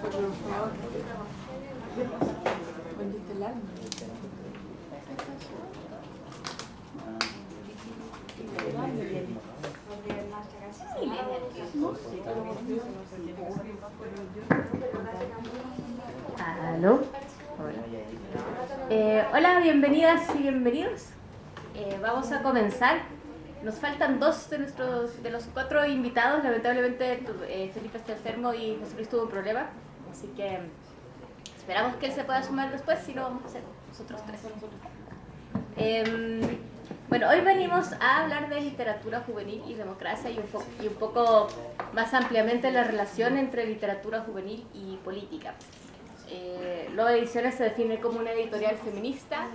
¿Aló? Hola. Hola, bienvenidas y bienvenidos. Vamos a comenzar. Nos faltan dos de los cuatro invitados. Lamentablemente Felipe está enfermo y José Luis tuvo un problema, así que esperamos que él se pueda sumar después, si no vamos a ser nosotros tres. Bueno, hoy venimos a hablar de literatura juvenil y democracia y un poco más ampliamente la relación entre literatura juvenil y política. Loba Ediciones se define como una editorial feminista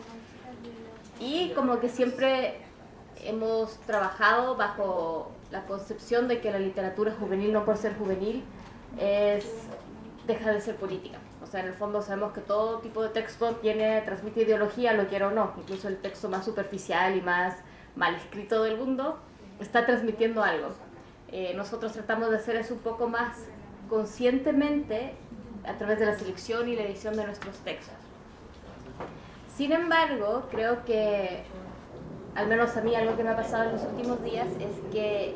y como que siempre hemos trabajado bajo la concepción de que la literatura juvenil, no por ser juvenil, deja de ser política. O sea, en el fondo sabemos que todo tipo de texto transmite ideología, lo quiera o no. Incluso el texto más superficial y más mal escrito del mundo está transmitiendo algo. Nosotros tratamos de hacer eso un poco más conscientemente a través de la selección y la edición de nuestros textos. Sin embargo, creo que, al menos a mí, algo que me ha pasado en los últimos días es que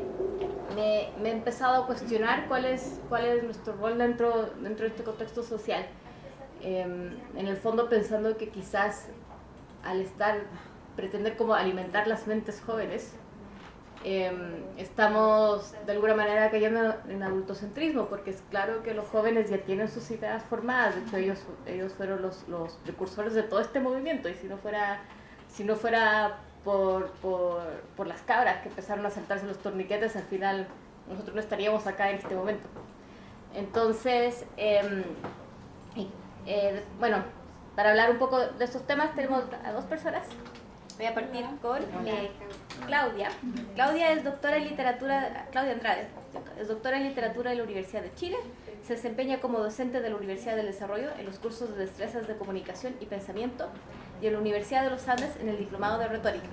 me he empezado a cuestionar cuál es nuestro rol dentro de este contexto social. En el fondo pensando que quizás al pretender como alimentar las mentes jóvenes, estamos de alguna manera cayendo en adultocentrismo, porque es claro que los jóvenes ya tienen sus ideas formadas. De hecho ellos fueron los precursores de todo este movimiento, y si no fuera por las cabras que empezaron a saltarse los torniquetes, al final nosotros no estaríamos acá en este momento. Entonces, bueno, para hablar un poco de estos temas tenemos a dos personas. Voy a partir con Claudia. Claudia es doctora en literatura, Claudia Andrade, es doctora en literatura de la Universidad de Chile. Se desempeña como docente de la Universidad del Desarrollo en los cursos de destrezas de comunicación y pensamiento y en la Universidad de los Andes en el diplomado de retórica.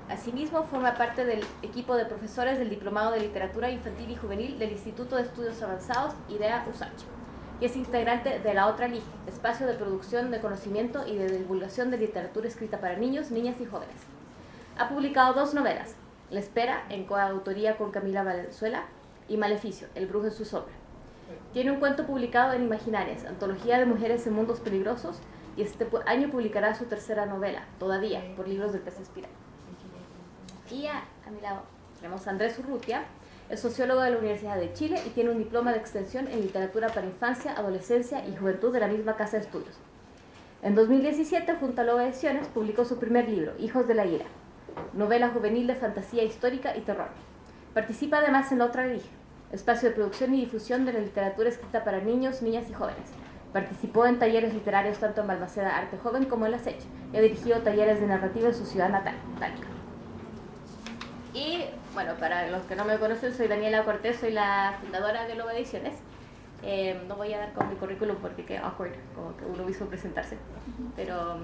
Asimismo, forma parte del equipo de profesores del diplomado de literatura infantil y juvenil del Instituto de Estudios Avanzados IDEA USACH, y es integrante de La Otra LIG, espacio de producción de conocimiento y de divulgación de literatura escrita para niños, niñas y jóvenes. Ha publicado 2 novelas, La Espera, en coautoría con Camila Valenzuela, y Maleficio, El brujo en su sombra. Tiene un cuento publicado en Imaginarias, antología de mujeres en mundos peligrosos, y este año publicará su tercera novela, Todavía, por Libros del Pez Espiral. Y a mi lado tenemos a Andrés Urrutia. Es sociólogo de la Universidad de Chile y tiene un diploma de extensión en literatura para infancia, adolescencia y juventud de la misma casa de estudios. En 2017, junto a Loba Ediciones, publicó su primer libro, Hijos de la Ira, novela juvenil de fantasía histórica y terror. Participa además en La Otra LIG, espacio de producción y difusión de la literatura escrita para niños, niñas y jóvenes. Participó en talleres literarios tanto en Balmaceda Arte Joven como en La Sech, y ha dirigido talleres de narrativa en su ciudad natal, Talca. Y bueno, para los que no me conocen, soy Daniela Cortés, soy la fundadora de Loba Ediciones. No voy a dar con mi currículum porque queda awkward, como que uno mismo presentarse. Pero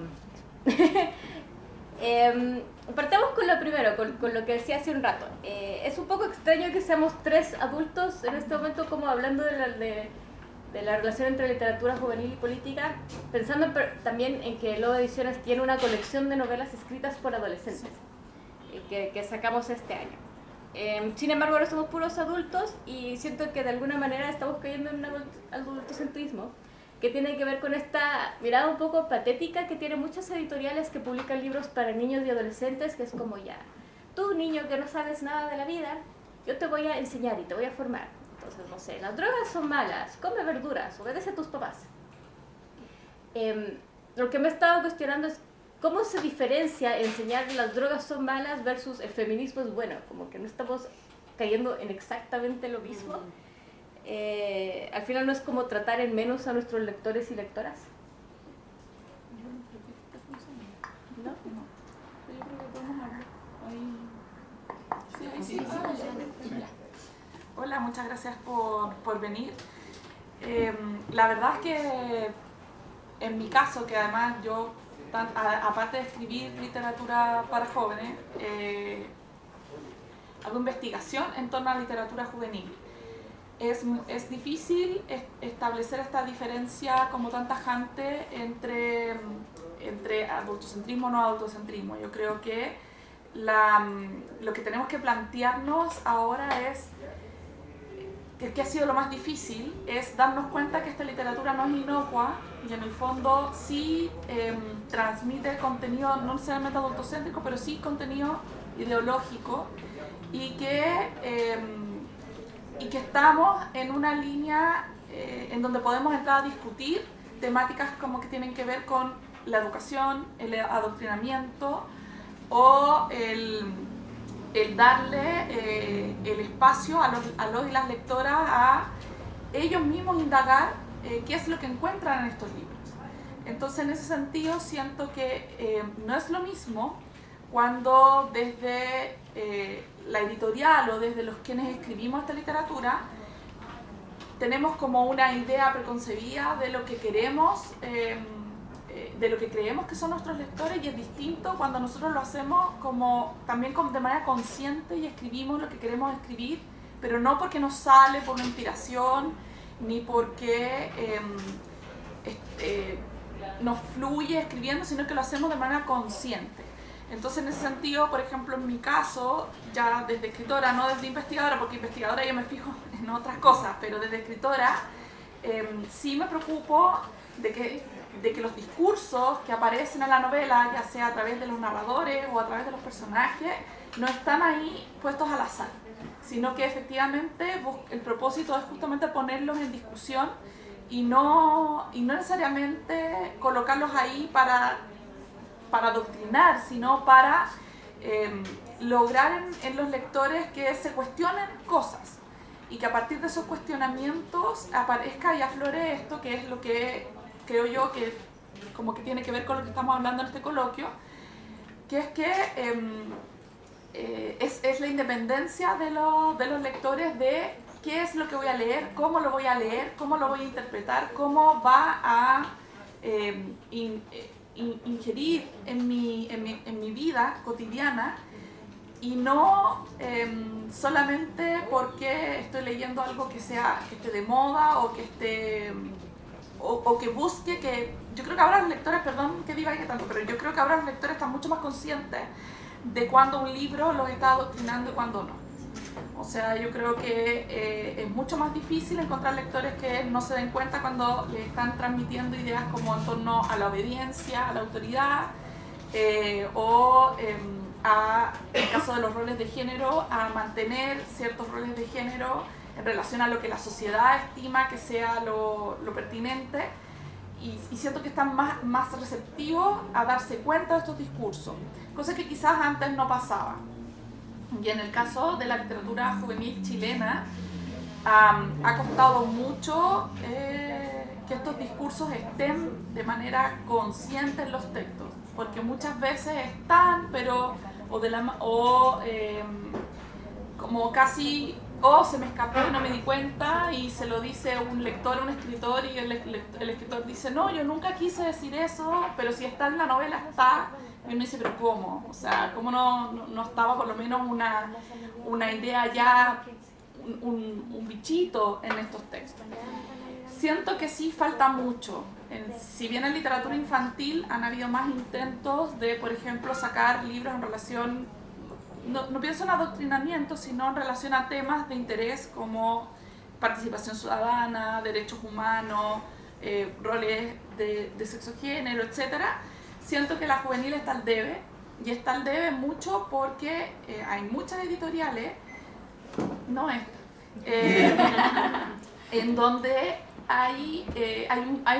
partamos con lo primero, con lo que decía hace un rato. Es un poco extraño que seamos 3 adultos en este momento como hablando de la relación entre literatura juvenil y política, pensando también en que Loba Ediciones tiene una colección de novelas escritas por adolescentes que sacamos este año. Sin embargo, ahora somos puros adultos y siento que de alguna manera estamos cayendo en un adultocentrismo que tiene que ver con esta mirada un poco patética que tienen muchas editoriales que publican libros para niños y adolescentes, que es como ya, tú niño que no sabes nada de la vida, yo te voy a enseñar y te voy a formar. Entonces, no sé, las drogas son malas, come verduras, obedece a tus papás. Lo que me he estado cuestionando es ¿cómo se diferencia enseñar las drogas son malas versus el feminismo es bueno? Como que no estamos cayendo en exactamente lo mismo. Al final no es como tratar en menos a nuestros lectores y lectoras. ¿No? Yo creo que podemos hablar. Sí. Hola, muchas gracias por venir. La verdad es que en mi caso, que además yo aparte de escribir literatura para jóvenes, hago investigación en torno a la literatura juvenil. es difícil establecer esta diferencia como tan tajante entre adultocentrismo o no adultocentrismo. Yo creo que lo que tenemos que plantearnos ahora es que ha sido lo más difícil, es darnos cuenta que esta literatura no es inocua y en el fondo sí transmite contenido no necesariamente adultocéntrico, pero sí contenido ideológico, y que estamos en una línea en donde podemos entrar a discutir temáticas como que tienen que ver con la educación, el adoctrinamiento o el darle el espacio a los y las lectoras a ellos mismos indagar qué es lo que encuentran en estos libros. Entonces, en ese sentido, siento que no es lo mismo cuando desde la editorial o desde los quienes escribimos esta literatura tenemos como una idea preconcebida de lo que queremos, de lo que creemos que son nuestros lectores, y es distinto cuando nosotros lo hacemos también de manera consciente y escribimos lo que queremos escribir, pero no porque nos sale por una inspiración ni porque nos fluye escribiendo, sino que lo hacemos de manera consciente. Entonces, en ese sentido, por ejemplo, en mi caso, ya desde escritora, no desde investigadora, porque investigadora yo me fijo en otras cosas, pero desde escritora sí me preocupo de que los discursos que aparecen en la novela, ya sea a través de los narradores o a través de los personajes, no están ahí puestos al azar, sino que efectivamente el propósito es justamente ponerlos en discusión y no necesariamente colocarlos ahí para adoctrinar, sino para lograr en los lectores que se cuestionen cosas y que a partir de esos cuestionamientos aparezca y aflore esto, que es lo que creo yo que como que tiene que ver con lo que estamos hablando en este coloquio, que es que es la independencia de los lectores de qué es lo que voy a leer, cómo lo voy a leer, cómo lo voy a interpretar, cómo va a ingerir en mi vida cotidiana, y no solamente porque estoy leyendo algo que esté de moda o que esté o que busque que... Yo creo que ahora los lectores, perdón que diga que tanto, pero yo creo que ahora los lectores están mucho más conscientes de cuando un libro los está adoctrinando y cuando no. O sea, yo creo que es mucho más difícil encontrar lectores que no se den cuenta cuando les están transmitiendo ideas como en torno a la obediencia, a la autoridad, o en el caso de los roles de género, a mantener ciertos roles de género en relación a lo que la sociedad estima que sea lo pertinente, y siento que están más receptivos a darse cuenta de estos discursos, cosa que quizás antes no pasaba. Y en el caso de la literatura juvenil chilena, ha costado mucho que estos discursos estén de manera consciente en los textos, porque muchas veces están, pero como casi se me escapó y no me di cuenta, y se lo dice un lector a un escritor, y el escritor dice, no, yo nunca quise decir eso, pero si está en la novela está. Y uno dice, pero ¿cómo? O sea, ¿cómo no estaba por lo menos una idea ya, un bichito en estos textos? Siento que sí falta mucho. Si bien en literatura infantil han habido más intentos de, por ejemplo, sacar libros en relación, no pienso en adoctrinamiento, sino en relación a temas de interés como participación ciudadana, derechos humanos, roles de sexo-género, etcétera. Siento que la juvenil está al debe, y está al debe mucho porque hay muchas editoriales, no esta, en donde hay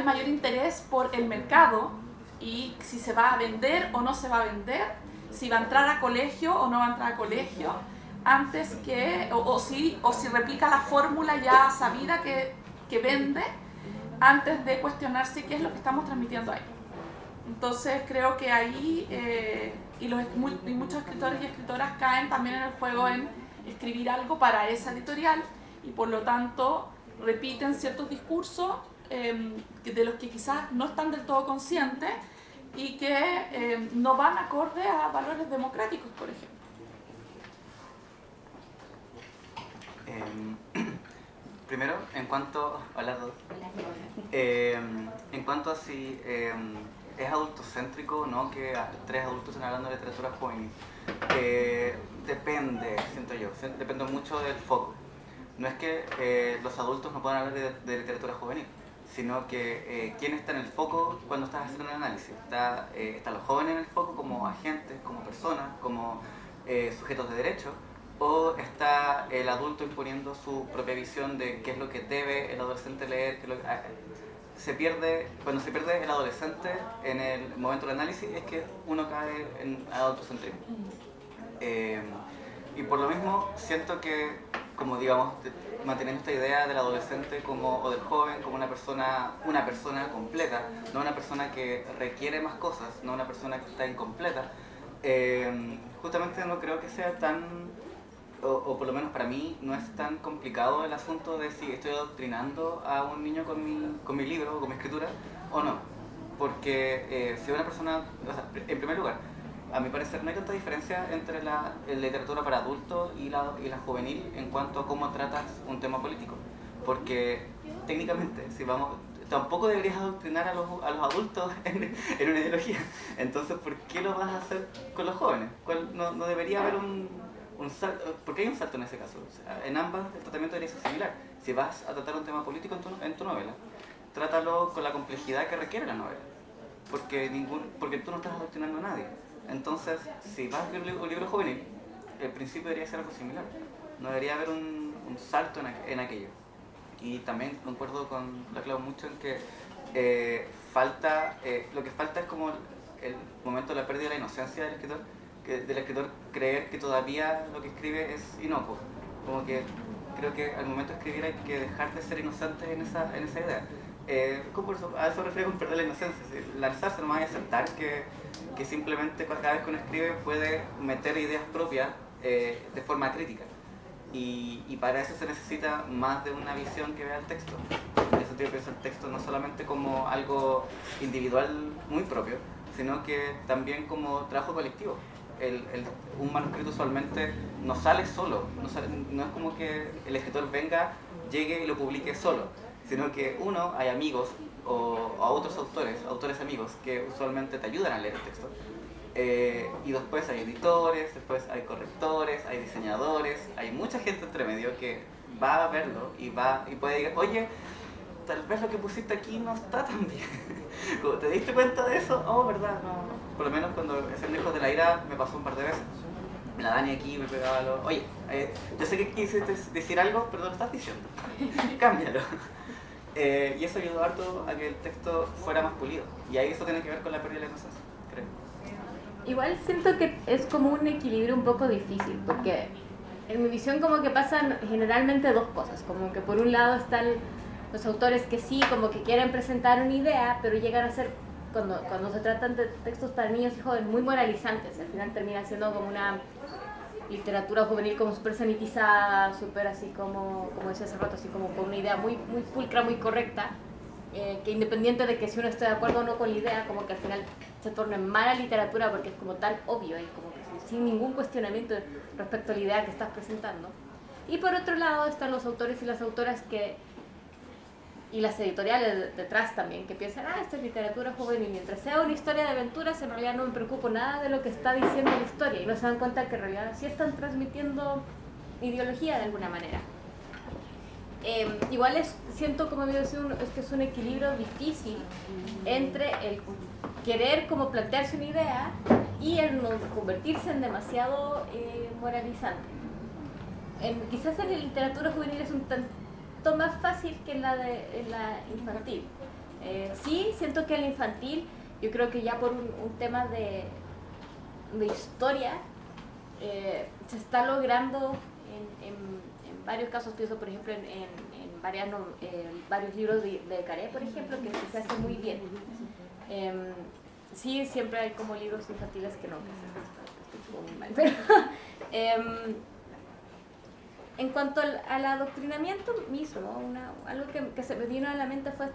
mayor interés por el mercado y si se va a vender o no se va a vender, si va a entrar a colegio o no va a entrar a colegio, antes que, o si replica la fórmula ya sabida que vende, antes de cuestionarse qué es lo que estamos transmitiendo ahí. Entonces creo que ahí, y muchos escritores y escritoras caen también en el juego en escribir algo para esa editorial, y por lo tanto repiten ciertos discursos de los que quizás no están del todo conscientes y que no van acorde a valores democráticos, por ejemplo. Primero, en cuanto a las dos, en cuanto a si es adultocéntrico o no que 3 adultos estén hablando de literatura juvenil, depende, siento yo, depende mucho del foco. No es que los adultos no puedan hablar de literatura juvenil, sino que quién está en el foco cuando estás haciendo un análisis. Están los jóvenes en el foco como agentes, como personas, como sujetos de derecho, o está el adulto imponiendo su propia visión de qué es lo que debe el adolescente leer. Cuando se pierde el adolescente en el momento del análisis es que uno cae en adultocentrismo. Y por lo mismo siento que, como digamos, manteniendo esta idea del adolescente o del joven como una persona completa, no una persona que requiere más cosas, no una persona que está incompleta, justamente no creo que sea tan, o por lo menos para mí, no es tan complicado el asunto de si estoy adoctrinando a un niño con mi libro o con mi escritura o no. Porque si una persona, o sea, en primer lugar, a mi parecer no hay tanta diferencia entre la literatura para adultos y la juvenil en cuanto a cómo tratas un tema político. Porque técnicamente, tampoco deberías adoctrinar a los adultos en una ideología. Entonces, ¿por qué lo vas a hacer con los jóvenes? No debería haber un salto. ¿Por qué hay un salto en ese caso? O sea, en ambas el tratamiento debería ser similar. Si vas a tratar un tema político en tu novela, trátalo con la complejidad que requiere la novela. Porque tú no estás adoctrinando a nadie. Entonces, si vas a escribir un libro juvenil, el principio debería ser algo similar. No debería haber un salto en aquello. Y también concuerdo con la Clau mucho en que lo que falta es como el momento de la pérdida de la inocencia del escritor creer que todavía lo que escribe es inocuo. Como que creo que al momento de escribir hay que dejar de ser inocentes en esa idea. A eso refiero con perder la inocencia, lanzarse nomás y aceptar que simplemente cada vez que uno escribe puede meter ideas propias de forma crítica. Y para eso se necesita más de una visión que vea el texto. En ese sentido pienso el texto no solamente como algo individual muy propio, sino que también como trabajo colectivo. Un manuscrito usualmente no sale solo, no es como que el escritor venga, llegue y lo publique solo, sino que hay amigos o a otros autores amigos que usualmente te ayudan a leer el texto. Y después hay editores, después hay correctores, hay diseñadores, hay mucha gente entre medio que va a verlo y puede decir, oye, tal vez lo que pusiste aquí no está tan bien. ¿Te diste cuenta de eso? Oh, verdad, no. Por lo menos cuando es Lejos de la Ira me pasó un par de veces. La Dani aquí me pegaba oye, yo sé que quisiste decir algo, pero no lo estás diciendo. Cámbialo. Y eso ayudó harto a que el texto fuera más pulido. Y ahí eso tiene que ver con la pérdida de la inocencia, creo. Igual siento que es como un equilibrio un poco difícil, porque en mi visión como que pasan generalmente dos cosas. Como que por un lado están los autores que sí, como que quieren presentar una idea, pero llegan a ser, cuando se tratan de textos para niños y jóvenes, muy moralizantes. Al final termina siendo como una literatura juvenil como súper sanitizada, súper así como decía hace rato, así como con una idea muy, muy pulcra, muy correcta, que independiente de que si uno esté de acuerdo o no con la idea, como que al final se torna en mala literatura porque es como tan obvio y como que sin ningún cuestionamiento respecto a la idea que estás presentando. Y por otro lado están los autores y las autoras y las editoriales detrás también, que piensan, esta es literatura juvenil, mientras sea una historia de aventuras, en realidad no me preocupo nada de lo que está diciendo la historia, y no se dan cuenta que en realidad sí están transmitiendo ideología de alguna manera. Igual siento, como digo, es que es un equilibrio difícil entre el querer como plantearse una idea y el no convertirse en demasiado moralizante. Quizás en la literatura juvenil es un tanto más fácil que en la infantil. Sí, siento que en la infantil, yo creo que ya por un tema de historia, se está logrando en varios casos. Pienso por ejemplo en varios libros de Caré, por ejemplo, que se hace muy bien. Sí, siempre hay como libros infantiles que no, que muy mal, pero en cuanto al adoctrinamiento mismo, algo que se me vino a la mente fue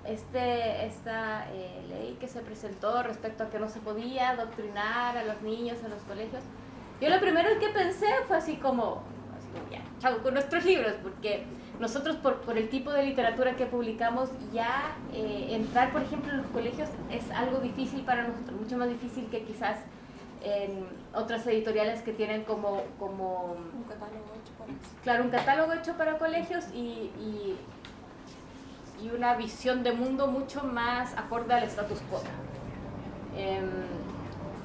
esta ley que se presentó respecto a que no se podía adoctrinar a los niños en los colegios. Yo lo primero que pensé fue así como ya, chao con nuestros libros, porque nosotros por el tipo de literatura que publicamos ya entrar, por ejemplo, en los colegios es algo difícil para nosotros, mucho más difícil que quizás en otras editoriales que tienen como Un catálogo hecho para eso. claro, un catálogo hecho para colegios y una visión de mundo mucho más acorde al status quo.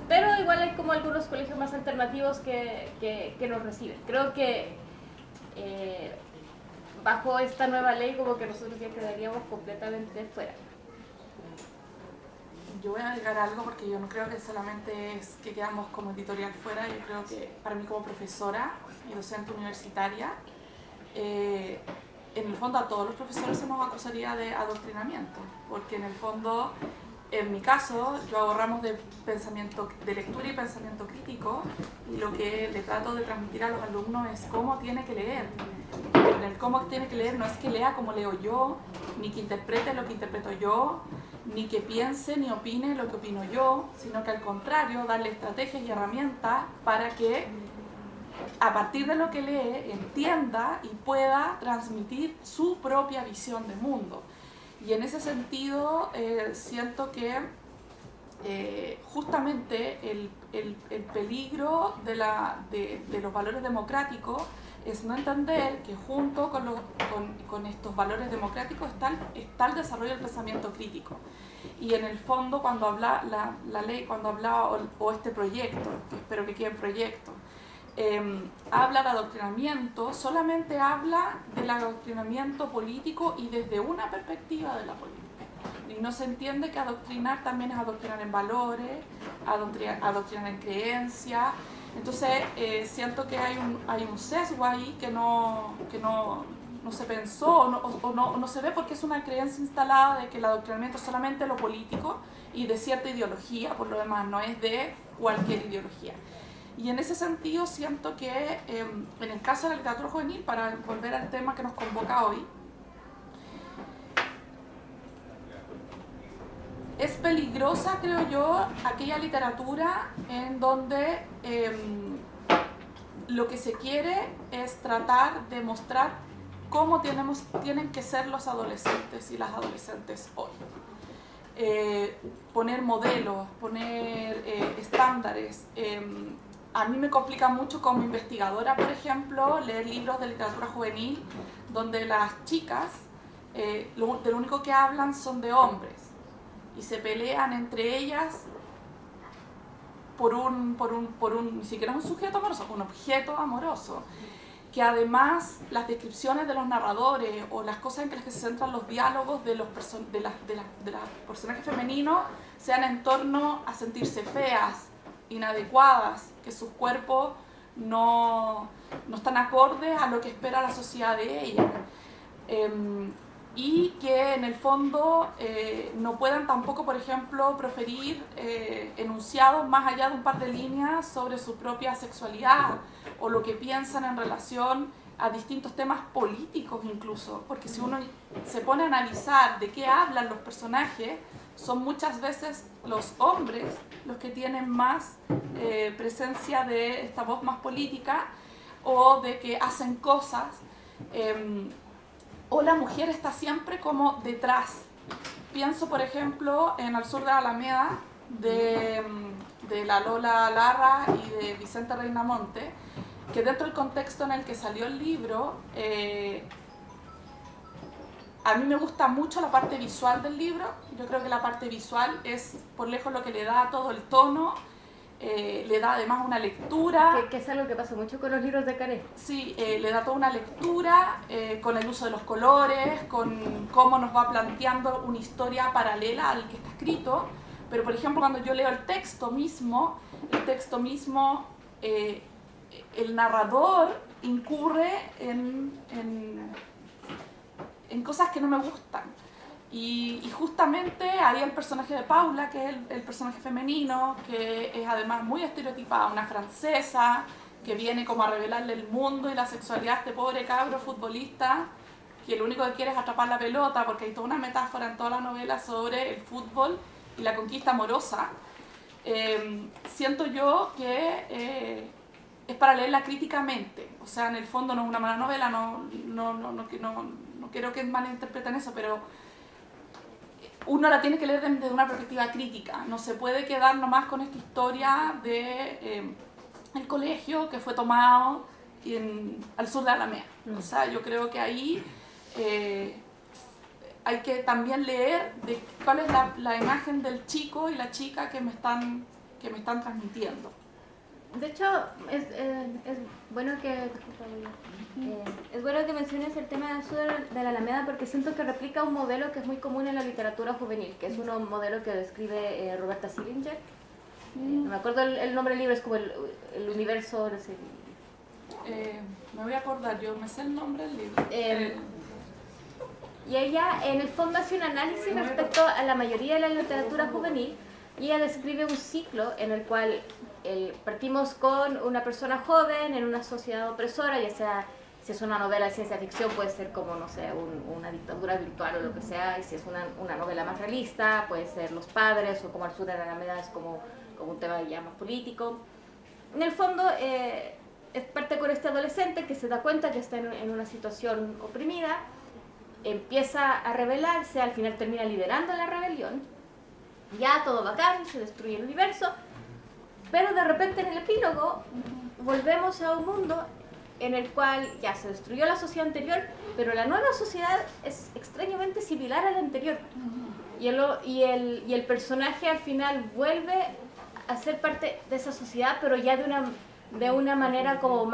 Pero igual hay como algunos colegios más alternativos que nos reciben. Creo que bajo esta nueva ley como que nosotros ya quedaríamos completamente fuera. Yo voy a agregar algo porque yo no creo que solamente es que quedamos como editorial fuera, yo creo que para mí como profesora y docente universitaria, en el fondo a todos los profesores se nos acusaría de adoctrinamiento, porque en el fondo, en mi caso, yo hago ramos de lectura y pensamiento crítico, y lo que le trato de transmitir a los alumnos es cómo tiene que leer. Pero en el cómo tiene que leer no es que lea como leo yo, ni que interprete lo que interpreto yo, ni que piense ni opine lo que opino yo, sino que al contrario, darle estrategias y herramientas para que a partir de lo que lee entienda y pueda transmitir su propia visión de mundo. Y en ese sentido siento que justamente el peligro de los valores democráticos es no entender que junto con estos valores democráticos está el desarrollo del pensamiento crítico. Y en el fondo cuando habla la ley, cuando habla o este proyecto, que espero que quede proyecto, habla de adoctrinamiento, solamente habla del adoctrinamiento político y desde una perspectiva de la política. Y no se entiende que adoctrinar también es adoctrinar en valores, adoctrinar en creencias. Entonces siento que hay un sesgo ahí que no se pensó o no se ve porque es una creencia instalada de que el adoctrinamiento es solamente lo político y de cierta ideología, por lo demás no es de cualquier ideología. Y en ese sentido siento que en el caso de la literatura juvenil, para volver al tema que nos convoca hoy, es peligrosa, creo yo, aquella literatura en donde lo que se quiere es tratar de mostrar cómo tienen que ser los adolescentes y las adolescentes hoy. Poner modelos, poner estándares. A mí me complica mucho como investigadora, por ejemplo, leer libros de literatura juvenil donde las chicas de lo único que hablan son de hombres y se pelean entre ellas por ni siquiera un sujeto amoroso, un objeto amoroso, que además las descripciones de los narradores o las cosas en las que se centran los diálogos de los personajes femeninos sean en torno a sentirse feas, inadecuadas, que sus cuerpos no están acordes a lo que espera la sociedad de ellas. Y que en el fondo no puedan tampoco, por ejemplo, proferir enunciados más allá de un par de líneas sobre su propia sexualidad o lo que piensan en relación a distintos temas políticos incluso, porque si uno se pone a analizar de qué hablan los personajes, son muchas veces los hombres los que tienen más presencia de esta voz más política o de que hacen cosas, o la mujer está siempre como detrás. Pienso, por ejemplo, en Al sur de la Alameda, de la Lola Larra y de Vicente Reinamonte, que dentro del contexto en el que salió el libro, a mí me gusta mucho la parte visual del libro. Yo creo que la parte visual es por lejos lo que le da todo el tono, le da además una lectura. Que es algo que pasa mucho con los libros de Caré. Sí, le da toda una lectura con el uso de los colores, con cómo nos va planteando una historia paralela al que está escrito. Pero por ejemplo, cuando yo leo el texto mismo, el narrador incurre en cosas que no me gustan. Y justamente ahí el personaje de Paula, que es el personaje femenino, que es además muy estereotipada, una francesa, que viene como a revelarle el mundo y la sexualidad a este pobre cabro futbolista, que lo único que quiere es atrapar la pelota, porque hay toda una metáfora en toda la novela sobre el fútbol y la conquista amorosa. Siento yo que es para leerla críticamente. O sea, en el fondo no es una mala novela, no quiero que malinterpreten eso, pero uno la tiene que leer desde una perspectiva crítica. No se puede quedar nomás con esta historia de el colegio que fue tomado al sur de Alameda. O sea, yo creo que ahí hay que también leer de cuál es la imagen del chico y la chica que me están transmitiendo. De hecho, es bueno que es bueno que menciones el tema del sur de la Alameda, porque siento que replica un modelo que es muy común en la literatura juvenil, que es un modelo que describe Roberta Silinger. No me acuerdo el nombre del libro, es como el universo. No sé. Me voy a acordar, yo me sé el nombre del libro. Y ella en el fondo hace un análisis respecto a la mayoría de la literatura juvenil, y ella describe un ciclo en el cual partimos con una persona joven en una sociedad opresora, ya sea si es una novela de ciencia ficción puede ser como, no sé, una dictadura virtual o lo que sea, y si es una novela más realista puede ser Los Padres, o como Al sur de la Alameda es como un tema ya más político. En el fondo parte con este adolescente que se da cuenta que está en una situación oprimida, empieza a rebelarse, al final termina liderando la rebelión, ya todo bacán, se destruye el universo, pero de repente en el epílogo volvemos a un mundo en el cual ya se destruyó la sociedad anterior, pero la nueva sociedad es extrañamente similar a la anterior. Y el personaje al final vuelve a ser parte de esa sociedad, pero ya de una manera como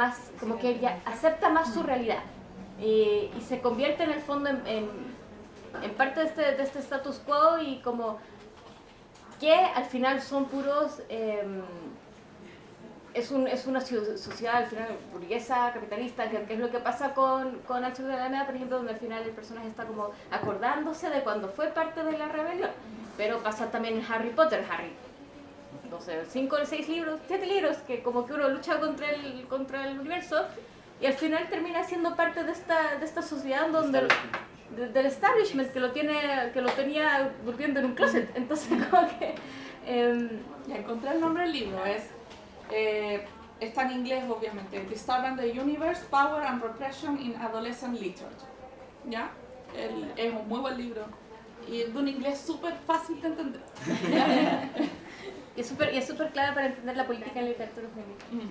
que ya acepta más su realidad. Y se convierte en el fondo en parte de este status quo, y como que al final son puros... es una sociedad al final burguesa, capitalista, que es lo que pasa con Al sur de la Alameda, por ejemplo, donde al final el personaje está como acordándose de cuando fue parte de la rebelión. Pero pasa también en Harry Potter, no sé, 5 o 6 libros, 7 libros, que como que uno lucha contra el universo, y al final termina siendo parte de esta sociedad donde del establishment que lo tenía durmiendo en un closet. Entonces como que ya encontré el nombre del libro, está en inglés obviamente, Disturbing the Universe, Power and Repression in Adolescent Literature. ¿Ya? Es un muy buen libro y es de un inglés súper fácil de entender. y es súper clave para entender la política en la literatura juvenil.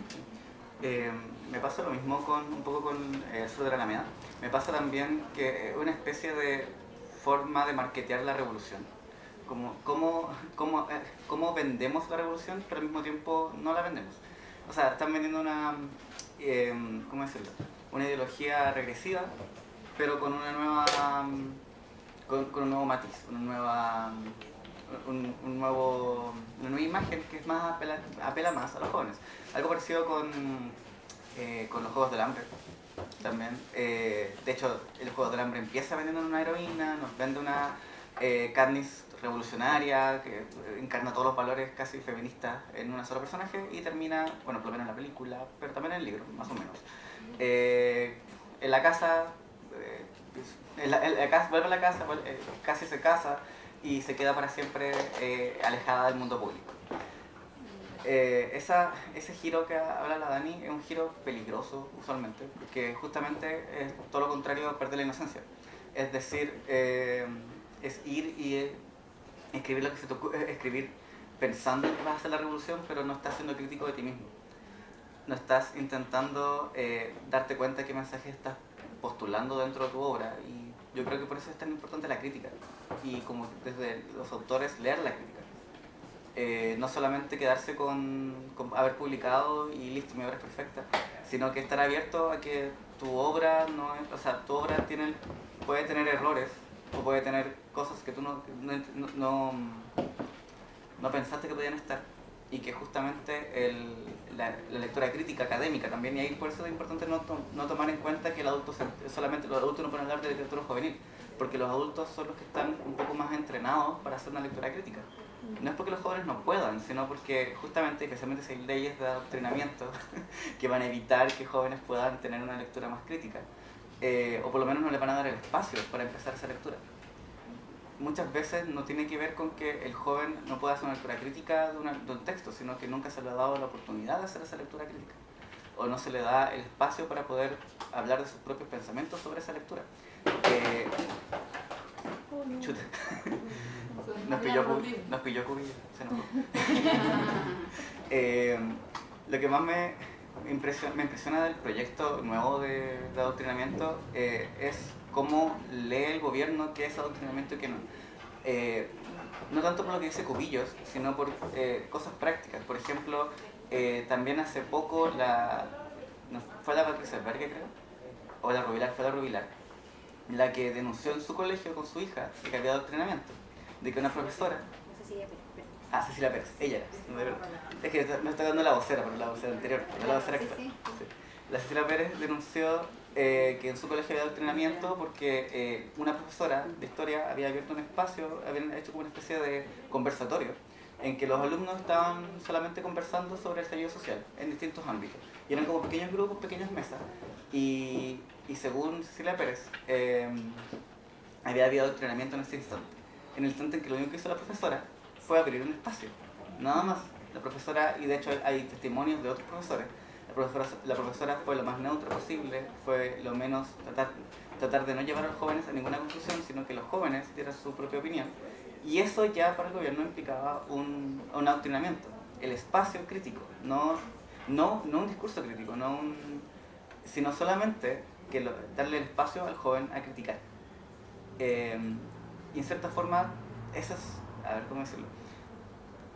Me pasa lo mismo un poco con Al sur de la Alameda. Me pasa también que es una especie de forma de marketear la revolución. Cómo vendemos la revolución, pero al mismo tiempo no la vendemos. O sea, están vendiendo ¿cómo decirlo? Una ideología regresiva, pero con una nueva, con un nuevo matiz, una nueva imagen que es más apela más a los jóvenes. Algo parecido con los Juegos del Hambre también. De hecho, el Juego del Hambre empieza vendiendo una heroína, nos vende una Katniss revolucionaria que encarna todos los valores casi feministas en una sola personaje, y termina, bueno, por lo menos en la película, pero también en el libro, más o menos. En la casa, vuelve a la casa, casi se casa y se queda para siempre alejada del mundo público. Ese giro que habla la Dani es un giro peligroso usualmente, porque justamente es todo lo contrario a perder la inocencia. Es decir, es ir y escribir lo que se te ocurre, escribir pensando que vas a hacer la revolución, pero no estás siendo crítico de ti mismo. No estás intentando darte cuenta de qué mensaje estás postulando dentro de tu obra, y yo creo que por eso es tan importante la crítica, y como desde los autores leer la crítica. No solamente quedarse con haber publicado y listo, mi obra es perfecta, sino que estar abierto a que tu obra puede tener errores, o puede tener cosas que tú no pensaste que podían estar, y que justamente la lectura crítica académica también, y ahí por eso es importante no tomar en cuenta que solamente los adultos no pueden hablar de literatura juvenil, porque los adultos son los que están un poco más entrenados para hacer una lectura crítica. No es porque los jóvenes no puedan, sino porque justamente, especialmente si hay leyes de adoctrinamiento que van a evitar que jóvenes puedan tener una lectura más crítica, o por lo menos no les van a dar el espacio para empezar esa lectura. Muchas veces no tiene que ver con que el joven no pueda hacer una lectura crítica de un texto, sino que nunca se le ha dado la oportunidad de hacer esa lectura crítica. o no se le da el espacio para poder hablar de sus propios pensamientos sobre esa lectura. Chuta. Nos pilló Cubillo, se enojó. Lo que más me impresiona del proyecto nuevo de adoctrinamiento es cómo lee el gobierno qué es adoctrinamiento y qué no. No tanto por lo que dice Cubillos, sino por cosas prácticas. Por ejemplo, también hace poco fue la Patricia Albergue, creo, o la Rubilar, fue la Rubilar, la que denunció en su colegio con su hija de que había adoctrinamiento, de que una profesora... Cecilia Pérez, ella era. Es que me está dando la vocera, pero la vocera anterior, no la vocera actual. Sí. La Cecilia Pérez denunció que en su colegio había adoctrinamiento porque una profesora de historia había abierto un espacio, habían hecho como una especie de conversatorio en que los alumnos estaban solamente conversando sobre el estallido social en distintos ámbitos. Y eran como pequeños grupos, pequeñas mesas. Y según Cecilia Pérez, había habido adoctrinamiento en ese instante. En el instante en que lo único que hizo la profesora fue abrir un espacio, nada más. La profesora, y de hecho hay testimonios de otros profesores, la profesora fue lo más neutra posible, fue lo menos tratar de no llevar a los jóvenes a ninguna conclusión, sino que los jóvenes dieran su propia opinión. Y eso ya para el gobierno implicaba un adoctrinamiento, el espacio crítico, no un discurso crítico, sino solamente darle el espacio al joven a criticar. Y en cierta forma, eso es, a ver cómo decirlo,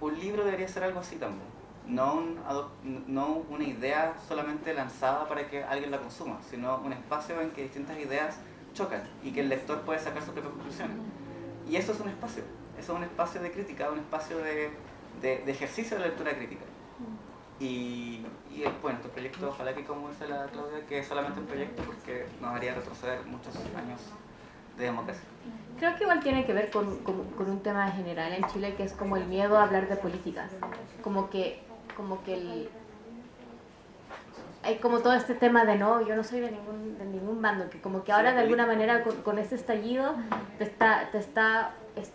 un libro debería ser algo así también, no una idea solamente lanzada para que alguien la consuma, sino un espacio en que distintas ideas chocan y que el lector puede sacar sus propias conclusiones. Y eso es un espacio de crítica, un espacio de ejercicio de la lectura crítica. Y bueno, este proyecto, ojalá que, como dice la Claudia, que es solamente un proyecto porque nos haría retroceder muchos años de democracia. Creo que igual tiene que ver con un tema general en Chile, que es como el miedo a hablar de política. Como que hay como todo este tema de no, yo no soy de ningún bando, que como que ahora de alguna manera con este estallido te está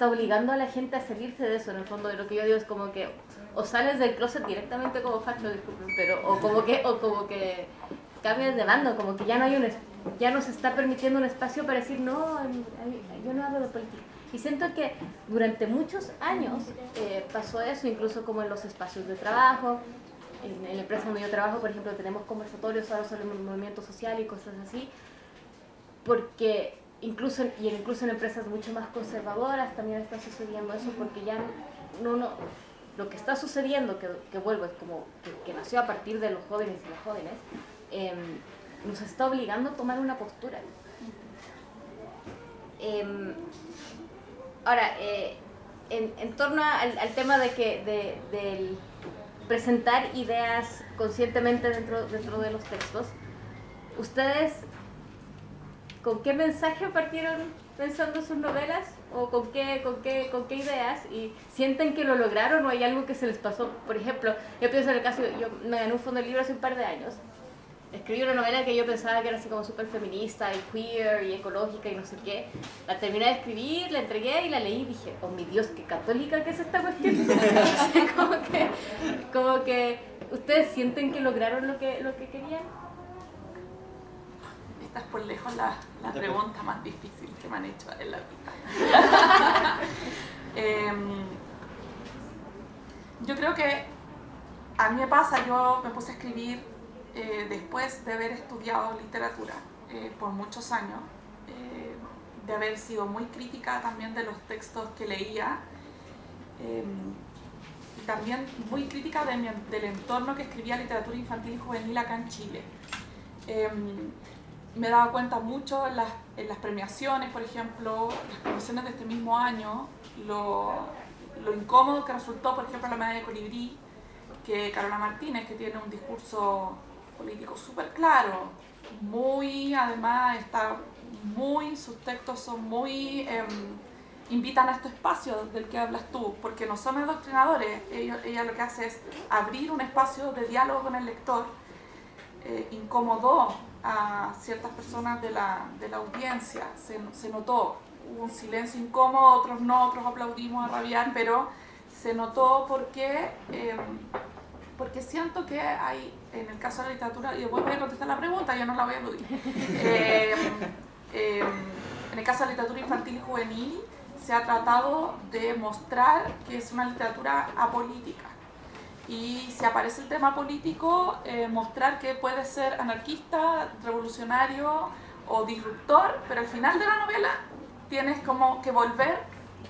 obligando a la gente a salirse de eso. En el fondo, de lo que yo digo es como que o sales del closet directamente como facho, disculpen, pero o como que cambias de bando, como que ya no se está permitiendo un espacio para decir no, yo no hablo de política. Y siento que durante muchos años pasó eso, incluso como en los espacios de trabajo. En la empresa donde yo trabajo, por ejemplo, tenemos conversatorios ahora sobre el movimiento social y cosas así, porque incluso en empresas mucho más conservadoras también está sucediendo eso, porque ya lo que está sucediendo, que vuelvo, es como que nació a partir de los jóvenes y las jóvenes, nos está obligando a tomar una postura. Ahora, en torno al tema del presentar ideas conscientemente dentro de los textos, ¿ustedes con qué mensaje partieron pensando sus novelas? ¿O con qué ideas? ¿Y sienten que lo lograron o hay algo que se les pasó? Por ejemplo, yo pienso en el caso, yo me gané un fondo de libro hace un par de años. Escribí una novela que yo pensaba que era así como súper feminista y queer y ecológica y no sé qué. La terminé de escribir, la entregué y la leí y dije, oh mi Dios, qué católica que es esta cuestión. como que ¿ustedes sienten que lograron lo que querían? Esta es por lejos la pregunta más difícil que me han hecho en la vida. Yo creo que a mí me pasa, yo me puse a escribir después de haber estudiado literatura por muchos años, de haber sido muy crítica también de los textos que leía, y también muy crítica del entorno que escribía literatura infantil y juvenil acá en Chile. Me he dado cuenta mucho en las premiaciones, por ejemplo, las premiaciones de este mismo año, lo incómodo que resultó, por ejemplo, la medalla de Colibrí, que Carola Martínez, que tiene un discurso político súper claro, además sus textos son muy, invitan a estos espacios del que hablas tú, porque no son adoctrinadores, ella lo que hace es abrir un espacio de diálogo con el lector. Incomodó a ciertas personas de la audiencia, se notó, hubo un silencio incómodo, otros no, otros aplaudimos a rabiar, pero se notó porque siento que hay en el caso de la literatura, y después voy a contestar la pregunta, yo no la voy a eludir. En el caso de la literatura infantil y juvenil, se ha tratado de mostrar que es una literatura apolítica. Y si aparece el tema político, mostrar que puede ser anarquista, revolucionario o disruptor, pero al final de la novela tienes como que volver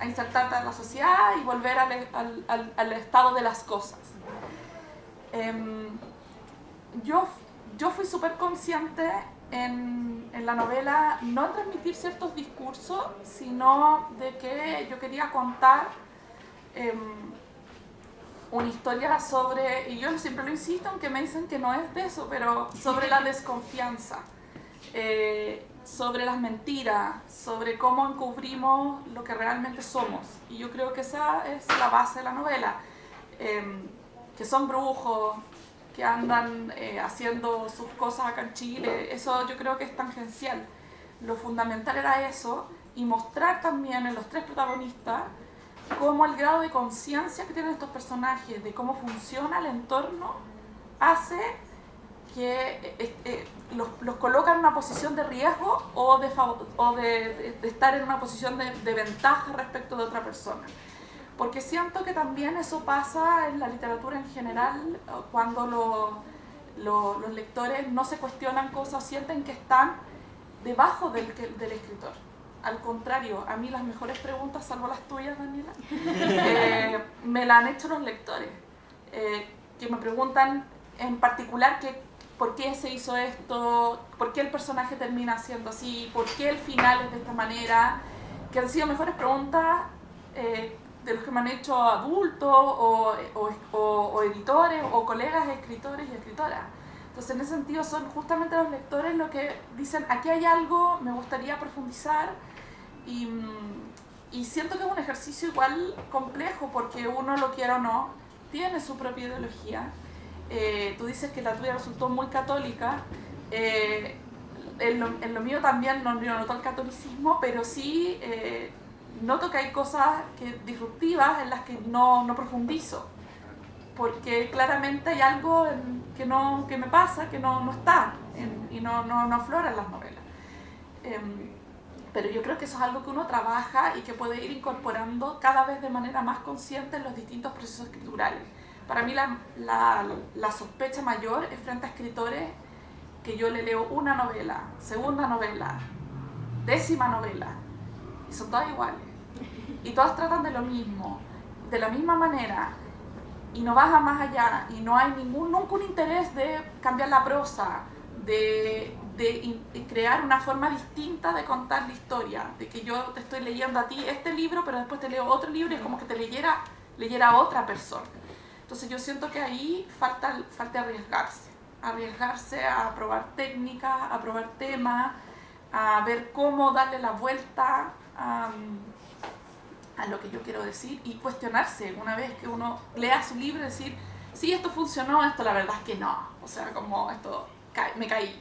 a insertarte en la sociedad y volver al estado de las cosas. Yo fui súper consciente en la novela, no en transmitir ciertos discursos, sino de que yo quería contar una historia sobre, y yo siempre lo insisto, aunque me dicen que no es de eso, pero sobre la desconfianza, sobre las mentiras, sobre cómo encubrimos lo que realmente somos. Y yo creo que esa es la base de la novela, que son brujos, que andan haciendo sus cosas acá en Chile. Eso yo creo que es tangencial. Lo fundamental era eso, y mostrar también en los tres protagonistas cómo el grado de conciencia que tienen estos personajes, de cómo funciona el entorno, hace que los coloca en una posición de riesgo o de estar en una posición de ventaja respecto de otra persona. Porque siento que también eso pasa en la literatura en general, cuando los lectores no se cuestionan cosas, sienten que están debajo del escritor. Al contrario, a mí las mejores preguntas, salvo las tuyas, Daniela, me las han hecho los lectores, que me preguntan en particular por qué se hizo esto, por qué el personaje termina siendo así, por qué el final es de esta manera, que han sido mejores preguntas de los que me han hecho adultos o editores o colegas escritores y escritoras. Entonces, en ese sentido, son justamente los lectores los que dicen, aquí hay algo, me gustaría profundizar, y siento que es un ejercicio igual complejo, porque uno, lo quiera o no, tiene su propia ideología. Tú dices que la tuya resultó muy católica. En lo mío también no noto el catolicismo, pero sí noto que hay cosas disruptivas en las que no profundizo, porque claramente hay algo que me pasa, que no está y no aflora en las novelas. Pero yo creo que eso es algo que uno trabaja y que puede ir incorporando cada vez de manera más consciente en los distintos procesos escriturales. Para mí la sospecha mayor es frente a escritores que yo le leo una novela, segunda novela, 10ª novela, y son todas iguales. Y todas tratan de lo mismo, de la misma manera, y no baja más allá, y no hay nunca un interés de cambiar la prosa, de crear una forma distinta de contar la historia, de que yo te estoy leyendo a ti este libro, pero después te leo otro libro y es como que te leyera a otra persona. Entonces yo siento que ahí falta arriesgarse a probar técnicas, a probar temas, a ver cómo darle la vuelta a lo que yo quiero decir, y cuestionarse una vez que uno lea su libro y decir, sí, esto funcionó, esto la verdad es que no, o sea, como esto me caí.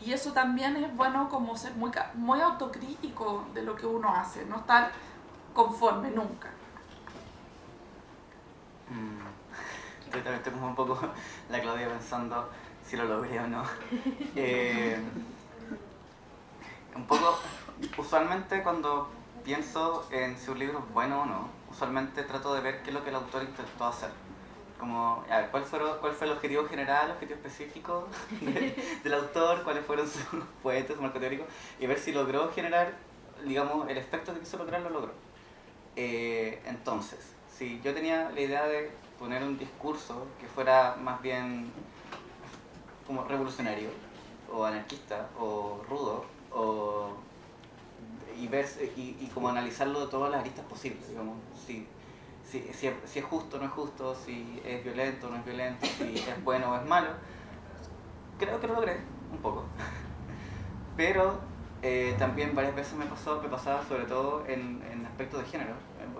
Y eso también es bueno, como ser muy autocrítico de lo que uno hace, no estar conforme nunca. Yo también estoy como un poco la Claudia pensando si lo logré o no. Un poco, usualmente cuando pienso en si un libro es bueno o no, usualmente trato de ver qué es lo que el autor intentó hacer. Como, a ver, ¿cuál fue el objetivo general, el objetivo específico del autor? ¿Cuáles fueron sus fuentes, su marco teórico? Y ver si logró generar, digamos, el efecto que quiso lograr, lo logró. Entonces, si yo tenía la idea de poner un discurso que fuera más bien como revolucionario, o anarquista, o rudo, y como analizarlo de todas las aristas posibles, digamos, si es justo o no es justo, si es violento o no es violento, si es bueno o es malo. Creo que lo logré, un poco. Pero también varias veces me pasaba sobre todo en aspectos de género,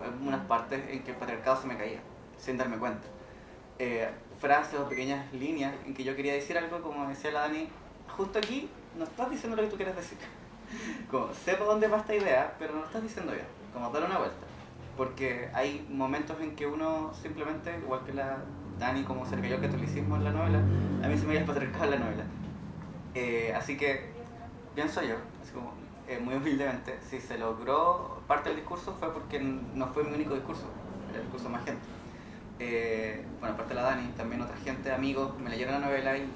en unas partes en que el patriarcado se me caía, sin darme cuenta. Frases o pequeñas líneas en que yo quería decir algo, como decía la Dani, justo aquí no estás diciendo lo que tú quieres decir. Como, sé por dónde va esta idea, pero no lo estás diciendo bien, como darle una vuelta. Porque hay momentos en que uno simplemente, igual que la Dani como se le cayó el catolicismo en la novela, a mí se me cayó el patriarcado en la novela. Así que pienso yo, así como, muy humildemente, si se logró parte del discurso fue porque no fue mi único discurso, era el discurso de más gente. Bueno, aparte de la Dani, también otra gente, amigos, me leyeron la novela y